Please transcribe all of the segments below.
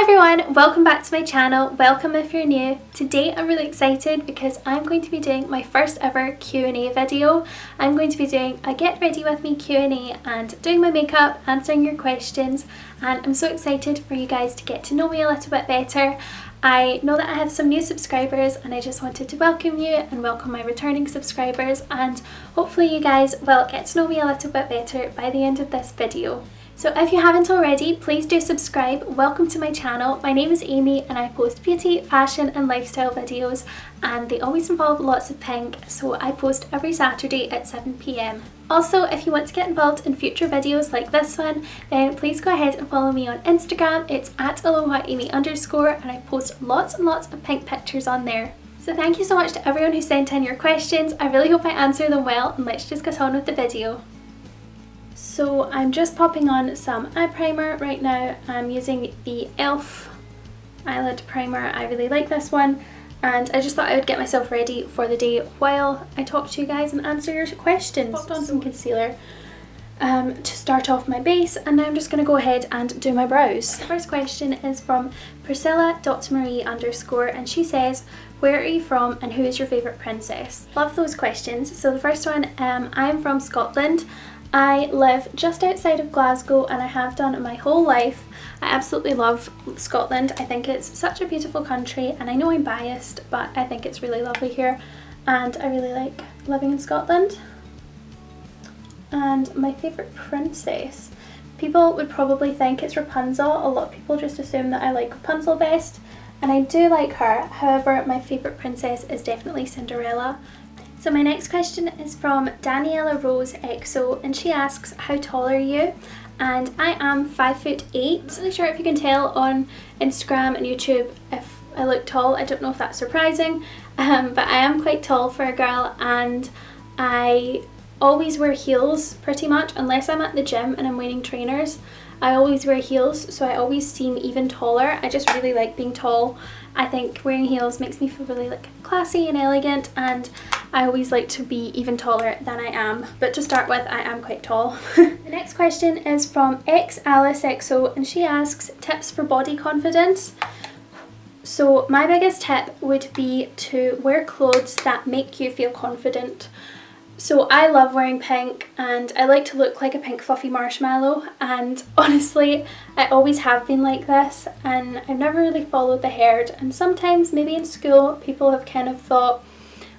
Hi everyone, welcome back to my channel. Welcome if you're new. Today I'm really excited because I'm going to be doing my first ever Q&A video. I'm going to be doing a get ready with me Q&A and doing my makeup, answering your questions, and I'm so excited for you guys to get to know me a little bit better. I know that I have some new subscribers and I just wanted to welcome you and welcome my returning subscribers, and hopefully you guys will get to know me a little bit better by the end of this video. So if you haven't already, please do subscribe. Welcome to my channel. My name is Amy and I post beauty, fashion and lifestyle videos, and they always involve lots of pink, so I post every Saturday at 7 PM. Also, if you want to get involved in future videos like this one, then please go ahead and follow me on Instagram. It's at Aloha Amy _ and I post lots and lots of pink pictures on there. So thank you so much to everyone who sent in your questions. I really hope I answer them well, and let's just get on with the video. So I'm just popping on some eye primer right now. I'm using the e.l.f. eyelid primer. I really like this one, and I just thought I would get myself ready for the day while I talk to you guys and answer your questions. Popped on some concealer to start off my base, and now I'm just going to go ahead and do my brows. The first question is from Priscilla.Marie _ and she says, where are you from and who is your favourite princess? Love those questions. So the first one, I'm from Scotland. I live just outside of Glasgow and I have done my whole life. I absolutely love Scotland. I think it's such a beautiful country, and I know I'm biased, but I think it's really lovely here and I really like living in Scotland. And my favourite princess, people would probably think it's Rapunzel. A lot of people just assume that I like Rapunzel best, and I do like her. However, my favourite princess is definitely Cinderella. So my next question is from Daniela Rose XO, and she asks, how tall are you? And I am 5'8". I'm not really sure if you can tell on Instagram and YouTube if I look tall. I don't know if that's surprising, but I am quite tall for a girl, and I always wear heels pretty much, unless I'm at the gym and I'm wearing trainers. I always wear heels, so I always seem even taller. I just really like being tall. I think wearing heels makes me feel really like classy and elegant, and I always like to be even taller than I am. But to start with, I am quite tall. The next question is from XAliceXO, and she asks, tips for body confidence. So my biggest tip would be to wear clothes that make you feel confident. So I love wearing pink, and I like to look like a pink fluffy marshmallow, and honestly I always have been like this, and I've never really followed the herd, and sometimes maybe in school people have kind of thought,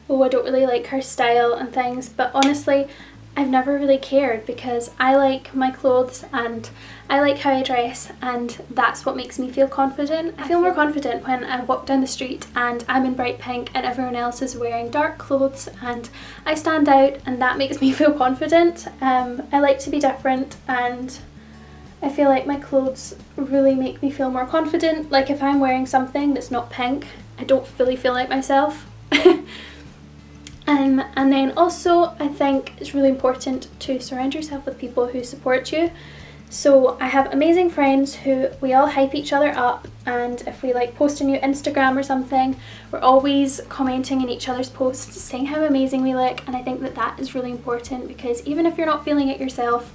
oh, I don't really like her style and things, but honestly I've never really cared because I like my clothes and I like how I dress, and that's what makes me feel confident. I feel more confident when I walk down the street and I'm in bright pink and everyone else is wearing dark clothes, and I stand out, and that makes me feel confident. I like to be different, and I feel like my clothes really make me feel more confident. Like if I'm wearing something that's not pink, I don't really feel like myself. And then also I think it's really important to surround yourself with people who support you. So I have amazing friends who we all hype each other up, and if we like post a new Instagram or something, we're always commenting in each other's posts saying how amazing we look, and I think that that is really important, because even if you're not feeling it yourself,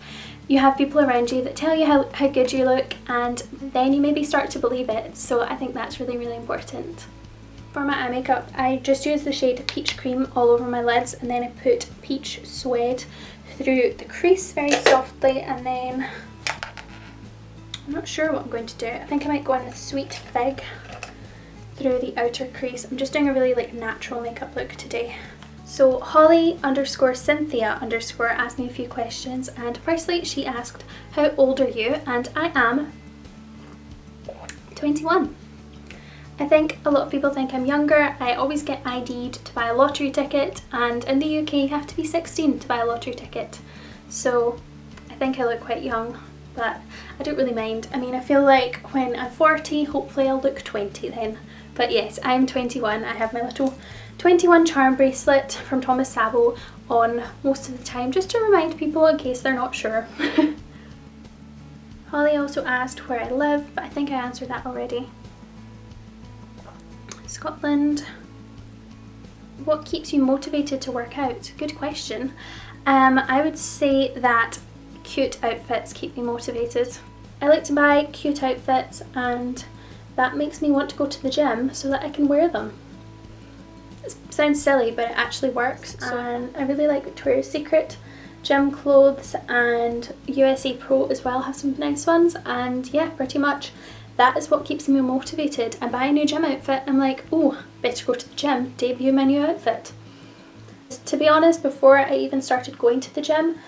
you have people around you that tell you how good you look, and then you maybe start to believe it. So I think that's really, really important. For my eye makeup, I just use the shade Peach Cream all over my lids, and then I put Peach Suede through the crease very softly, and then I'm not sure what I'm going to do. I think I might go in with Sweet Fig through the outer crease. I'm just doing a really like natural makeup look today. So Holly _ Cynthia _ asked me a few questions, and firstly she asked, how old are you? And I am 21. I think a lot of people think I'm younger. I always get ID'd to buy a lottery ticket, and in the UK you have to be 16 to buy a lottery ticket. So I think I look quite young, but I don't really mind. I mean, I feel like when I'm 40, hopefully I'll look 20 then. But yes, I'm 21. I have my little 21 charm bracelet from Sabo on most of the time, just to remind people in case they're not sure. Holly also asked where I live, but I think I answered that already. Scotland. What keeps you motivated to work out? Good question. I would say that cute outfits keep me motivated. I like to buy cute outfits and that makes me want to go to the gym so that I can wear them. It sounds silly, but it actually works. And I really like Victoria's Secret gym clothes, and USA Pro as well have some nice ones. And yeah, pretty much that is what keeps me motivated. I buy a new gym outfit, I'm like, oh, better go to the gym, debut my new outfit. To be honest, before I even started going to the gym,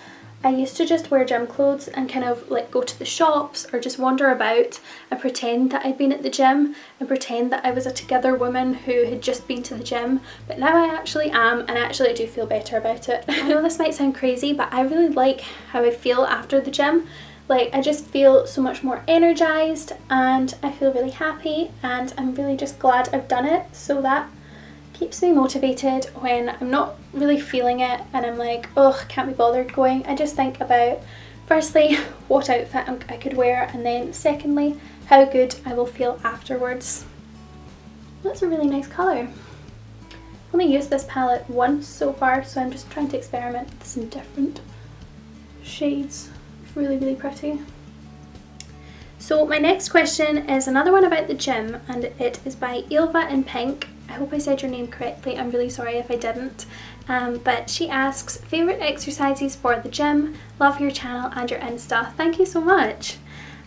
I used to just wear gym clothes and kind of like go to the shops or just wander about and pretend that I'd been at the gym and pretend that I was a together woman who had just been to the gym. But now I actually am, and I actually do feel better about it. I know this might sound crazy, but I really like how I feel after the gym. Like, I just feel so much more energized and I feel really happy, and I'm really just glad I've done it. So that keeps me motivated when I'm not really feeling it and I'm like, oh, can't be bothered going. I just think about, firstly, what outfit I could wear, and then secondly, how good I will feel afterwards. That's a really nice colour. I've only used this palette once so far, so I'm just trying to experiment with some different shades. It's really, really pretty. So my next question is another one about the gym, and it is by Ilva in Pink. I hope I said your name correctly, I'm really sorry if I didn't. But she asks, favourite exercises for the gym, love your channel and your Insta. Thank you so much.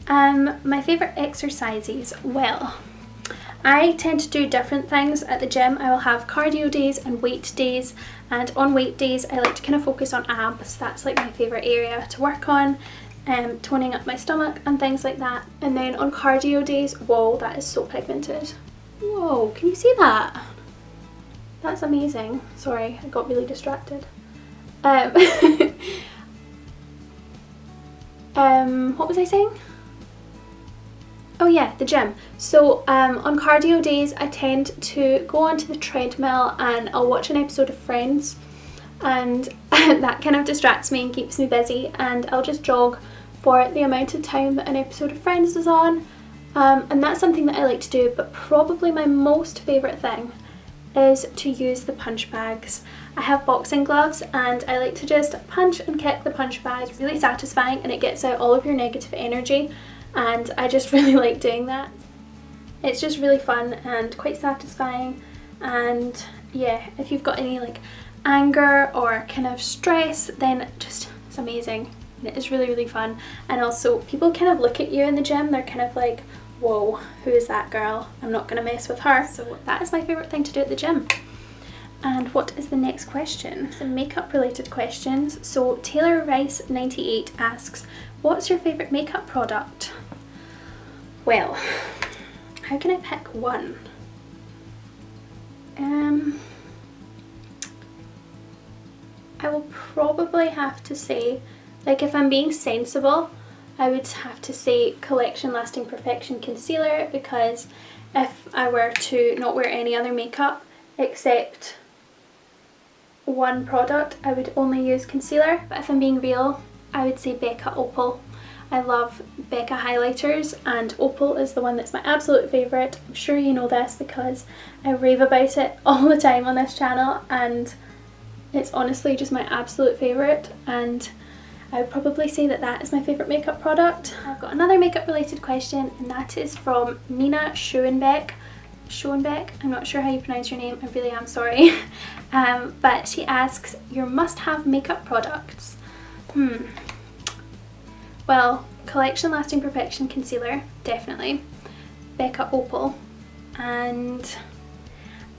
My favourite exercises, well, I tend to do different things at the gym. I will have cardio days and weight days, and on weight days I like to kind of focus on abs. That's like my favourite area to work on. Toning up my stomach and things like that. And then on cardio days, whoa, that is so pigmented. Whoa, can you see that? That's amazing. Sorry, I got really distracted. What was I saying? Oh yeah, the gym. So on cardio days I tend to go onto the treadmill and I'll watch an episode of Friends, and that kind of distracts me and keeps me busy, and I'll just jog for the amount of time that an episode of Friends is on. And that's something that I like to do, but probably my most favourite thing is to use the punch bags. I have boxing gloves and I like to just punch and kick the punch bags. It's really satisfying and it gets out all of your negative energy, and I just really like doing that. It's just really fun and quite satisfying, and yeah, if you've got any like anger or kind of stress, then just it's amazing. It is really, really fun. And also people kind of look at you in the gym, they're kind of like, whoa, who is that girl? I'm not going to mess with her. So that is my favourite thing to do at the gym. And what is the next question? Some makeup related questions. So Taylor Rice 98 asks, what's your favourite makeup product? Well, how can I pick one? I will probably have to say, like, if I'm being sensible, I would have to say Collection Lasting Perfection Concealer, because if I were to not wear any other makeup except one product, I would only use concealer. But if I'm being real, I would say Becca Opal. I love Becca highlighters, and Opal is the one that's my absolute favourite. I'm sure you know this because I rave about it all the time on this channel, and it's honestly just my absolute favourite, and I would probably say that that is my favourite makeup product. I've got another makeup related question, and that is from Nina Schoenbeck. Schoenbeck, I'm not sure how you pronounce your name, I really am sorry. But she asks, your must-have makeup products. Well, Collection Lasting Perfection Concealer, definitely. Becca Opal, and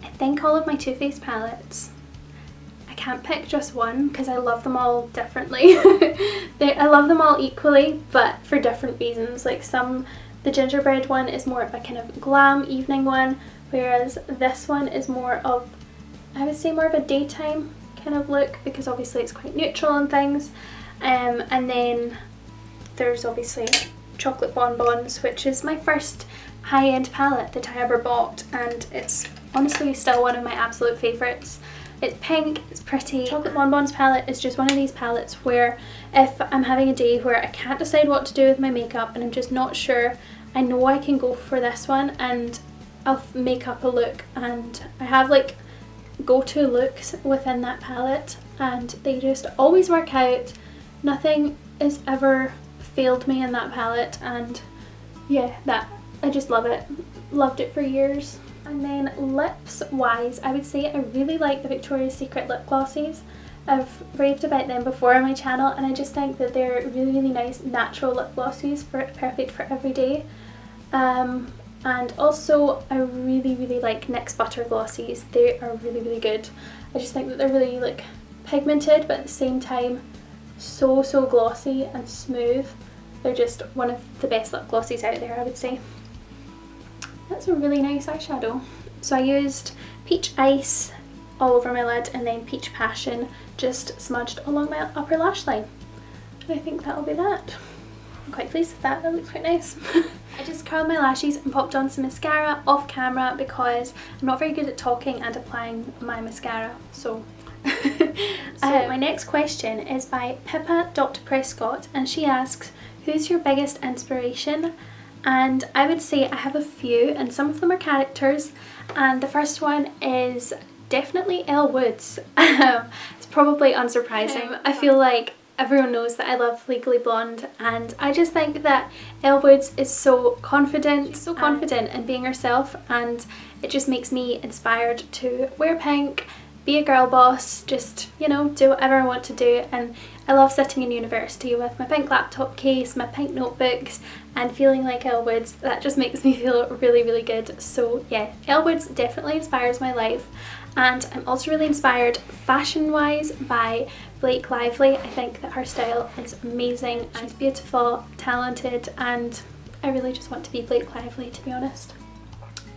I think all of my Too Faced palettes. I can't pick just one because I love them all differently. I love them all equally, but for different reasons. Like the gingerbread one is more of a kind of glam evening one, whereas this one is more of, I would say, more of a daytime kind of look, because obviously it's quite neutral and things. And then there's obviously Chocolate Bonbons, which is my first high-end palette that I ever bought, and it's honestly still one of my absolute favourites. It's pink, it's pretty. Chocolate Bonbons palette is just one of these palettes where if I'm having a day where I can't decide what to do with my makeup and I'm just not sure, I know I can go for this one and I'll make up a look, and I have like go-to looks within that palette and they just always work out. Nothing has ever failed me in that palette, and yeah, that I just love it. loved it for years. And then lips wise, I would say I really like the Victoria's Secret lip glosses. I've raved about them before on my channel, and I just think that they're really, really nice natural lip glosses, perfect for every day. And also I really, really like NYX Butter Glossies. They are really, really good. I just think that they're really like pigmented, but at the same time so glossy and smooth. They're just one of the best lip glosses out there, I would say. That's a really nice eyeshadow. So I used Peach Ice all over my lid and then Peach Passion just smudged along my upper lash line. And I think that'll be that. I'm quite pleased with that, that looks quite nice. I just curled my lashes and popped on some mascara off camera because I'm not very good at talking and applying my mascara, so my next question is by Pippa.Prescott, and she asks, who's your biggest inspiration? And I would say I have a few, and some of them are characters, and the first one is definitely Elle Woods. It's probably unsurprising. I feel like everyone knows that I love Legally Blonde, and I just think that Elle Woods is so confident. She's so confident in being herself, and it just makes me inspired to wear pink, be a girl boss, just, you know, do whatever I want to do. And I love sitting in university with my pink laptop case, my pink notebooks, and feeling like Elle Woods. That just makes me feel really, really good. So yeah, Elle Woods definitely inspires my life. And I'm also really inspired fashion wise by Blake Lively. I think that her style is amazing. She's beautiful, talented, and I really just want to be Blake Lively, to be honest.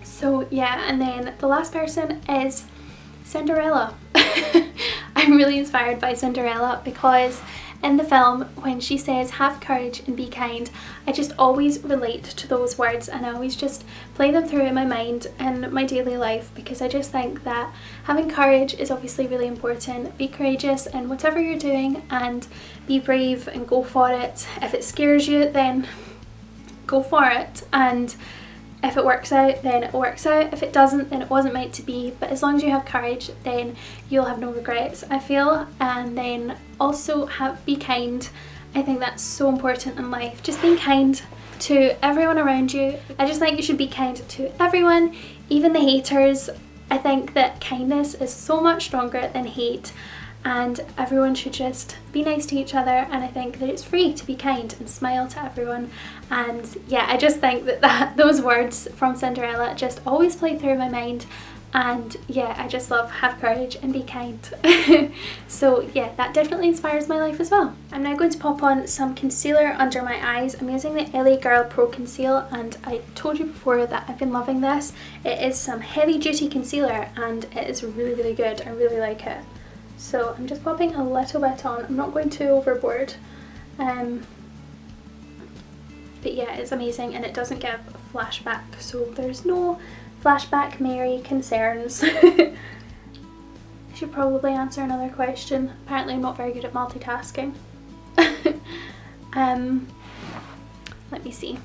So yeah, and then the last person is Cinderella. I'm really inspired by Cinderella because in the film, when she says have courage and be kind, I just always relate to those words, and I always just play them through in my mind in my daily life, because I just think that having courage is obviously really important. Be courageous in whatever you're doing and be brave and go for it. If it scares you, then go for it, and if it works out, then it works out. If it doesn't, then it wasn't meant to be. But as long as you have courage, then you'll have no regrets, I feel. And then also be kind. I think that's so important in life. Just being kind to everyone around you. I just think you should be kind to everyone, even the haters. I think that kindness is so much stronger than hate, and everyone should just be nice to each other. And I think that it's free to be kind and smile to everyone. And yeah, I just think that those words from Cinderella just always play through my mind. And yeah, I just love have courage and be kind. So yeah, that definitely inspires my life as well. I'm now going to pop on some concealer under my eyes. I'm using the LA Girl Pro Conceal, and I told you before that I've been loving this. It is some heavy duty concealer and it is really, really good. I really like it. So I'm just popping a little bit on. I'm not going too overboard. But yeah, it's amazing, and it doesn't give a flashback, so there's no flashback Mary concerns. I should probably answer another question. Apparently I'm not very good at multitasking. Let me see.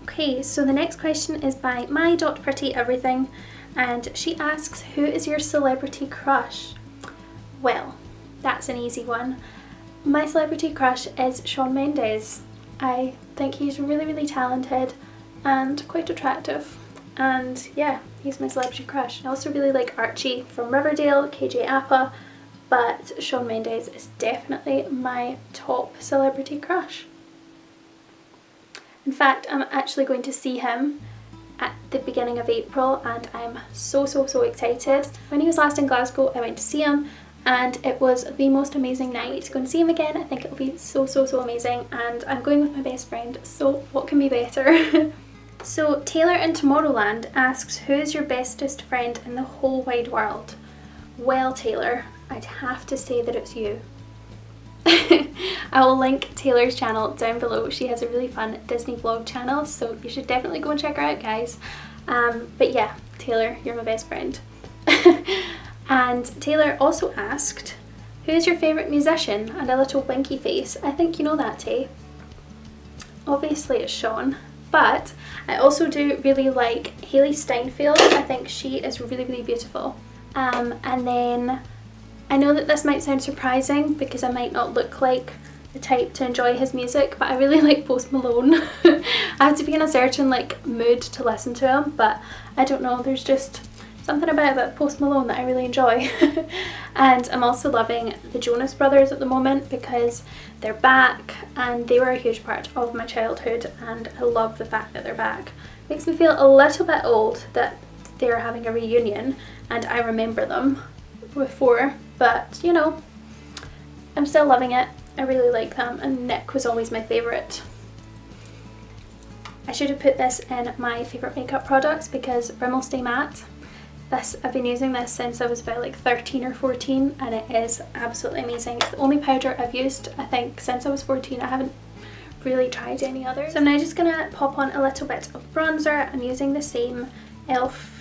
Okay, so the next question is by my.prettyeverything, and she asks, who is your celebrity crush? Well, that's an easy one. My celebrity crush is Shawn Mendes. I think he's really, really talented and quite attractive, and yeah, he's my celebrity crush. I also really like Archie from Riverdale, KJ Apa, but Shawn Mendes is definitely my top celebrity crush. In fact, I'm actually going to see him at the beginning of April, and I'm so excited. When he was last in Glasgow, I went to see him, and it was the most amazing night. Going to see him again, I think it'll be so amazing, and I'm going with my best friend, so what can be better? So Taylor in Tomorrowland asks, who is your bestest friend in the whole wide world? Well, Taylor, I'd have to say that it's you. I will link Taylor's channel down below. She has a really fun Disney vlog channel, so you should definitely go and check her out, guys. But yeah, Taylor, you're my best friend. And Taylor also asked, who is your favourite musician? And a little winky face. I think you know that, Tay. Obviously it's Shawn, but I also do really like Hailey Steinfeld. I think she is really beautiful. And then I know that this might sound surprising because I might not look like the type to enjoy his music, but I really like Post Malone. I have to be in a certain like mood to listen to him, but I don't know, there's just something about Post Malone that I really enjoy. And I'm also loving the Jonas Brothers at the moment because they're back and they were a huge part of my childhood, and I love the fact that they're back. Makes me feel a little bit old that they're having a reunion and I remember them before, but you know, I'm still loving it. I really like them, and Nick was always my favourite. I should have put this in my favourite makeup products because Rimmel Stay Matte, I've been using this since I was about like 13 or 14 and it is absolutely amazing. It's the only powder I've used, I think, since I was 14. I haven't really tried any others. So I'm now just going to pop on a little bit of bronzer. I'm using the same e.l.f.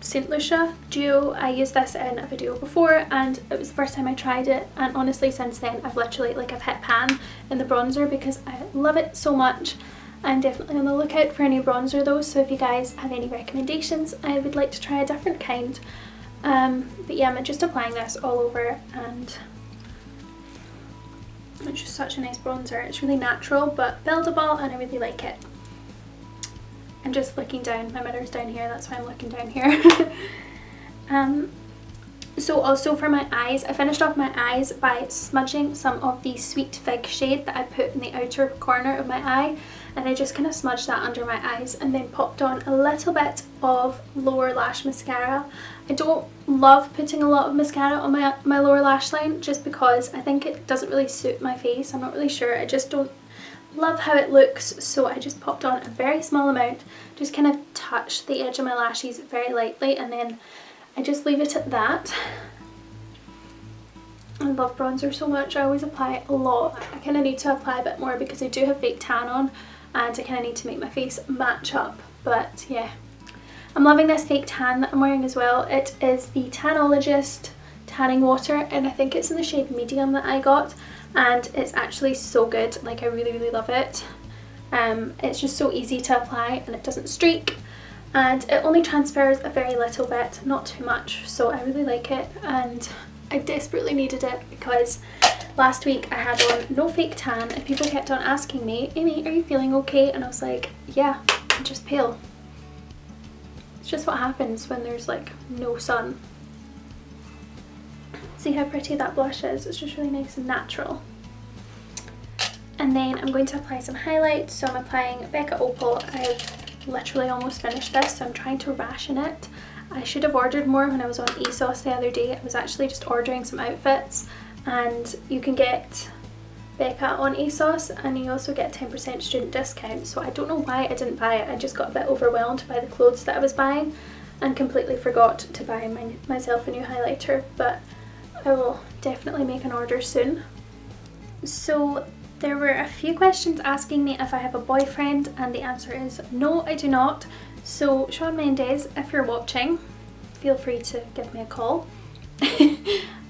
St. Lucia duo. I used this in a video before and it was the first time I tried it, and honestly since then I've literally I've hit pan in the bronzer because I love it so much. I'm definitely on the lookout for a new bronzer though, so if you guys have any recommendations, I would like to try a different kind. But yeah, I'm just applying this all over and it's just such a nice bronzer. It's really natural but buildable and I really like it. I'm just looking down, my mirror's down here, that's why I'm looking down here. So also for my eyes, I finished off my eyes by smudging some of the Sweet Fig shade that I put in the outer corner of my eye, and I just kind of smudged that under my eyes and then popped on a little bit of lower lash mascara. I don't love putting a lot of mascara on my lower lash line just because I think it doesn't really suit my face. I'm not really sure, I just don't love how it looks, so I just popped on a very small amount, just kind of touch the edge of my lashes very lightly, and then I just leave it at that. I love bronzer so much, I always apply a lot. I kind of need to apply a bit more because I do have fake tan on and I kind of need to make my face match up, but yeah. I'm loving this fake tan that I'm wearing as well. It is the Tanologist tanning water and I think it's in the shade medium that I got, and it's actually so good. Like I really love it. It's just so easy to apply and it doesn't streak, and it only transfers a very little bit, not too much, so I really like it and I desperately needed it because last week I had on no fake tan and people kept on asking me, Amy, are you feeling okay? And I was like, yeah, I'm just pale. It's just what happens when there's like no sun. See how pretty that blush is? It's just really nice and natural. And then I'm going to apply some highlights. So I'm applying Becca Opal. I've literally almost finished this, so I'm trying to ration it. I should have ordered more when I was on ASOS the other day. I was actually just ordering some outfits, and you can get Becca on ASOS and you also get 10% student discount. So I don't know why I didn't buy it. I just got a bit overwhelmed by the clothes that I was buying and completely forgot to buy myself a new highlighter, but I will definitely make an order soon. So there were a few questions asking me if I have a boyfriend, and the answer is no, I do not. So Shawn Mendes, if you're watching, feel free to give me a call.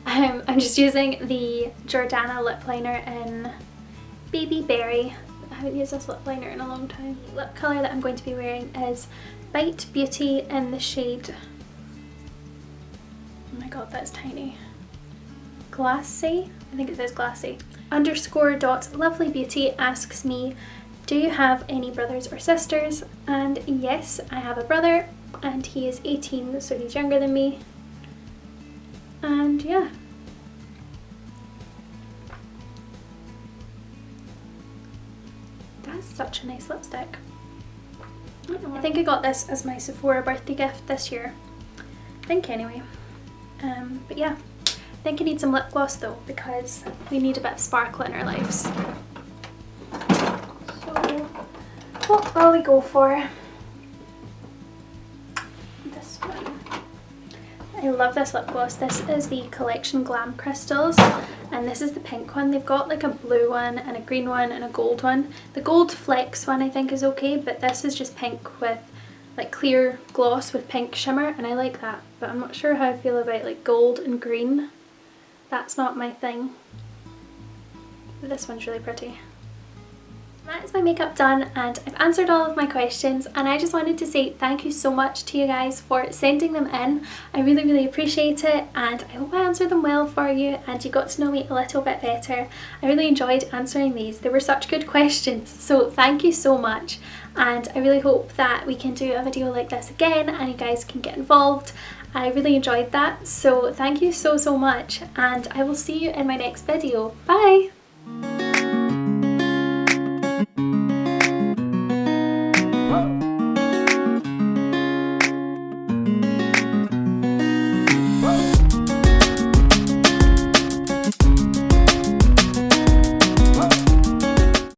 I'm just using the Jordana lip liner in Baby Berry. I haven't used this lip liner in a long time. The lip colour that I'm going to be wearing is Bite Beauty in the shade, oh my god that's tiny, Glassy, I think it says Glassy. _.lovelybeauty asks me, do you have any brothers or sisters? And yes, I have a brother and he is 18, so he's younger than me. And yeah. That's such a nice lipstick. I think I got this as my Sephora birthday gift this year. I think anyway. But yeah. I think I need some lip gloss though, because we need a bit of sparkle in our lives. So what will we go for? This one. I love this lip gloss. This is the Collection Glam Crystals, and this is the pink one. They've got like a blue one and a green one and a gold one. The gold flex one I think is okay, but this is just pink with like clear gloss with pink shimmer, and I like that, but I'm not sure how I feel about like gold and green. That's not my thing. But this one's really pretty. That is my makeup done, and I've answered all of my questions, and I just wanted to say thank you so much to you guys for sending them in. I really appreciate it, and I hope I answered them well for you and you got to know me a little bit better. I really enjoyed answering these. They were such good questions, so thank you so much, and I really hope that we can do a video like this again and you guys can get involved. I really enjoyed that, so thank you so much, and I will see you in my next video. Bye!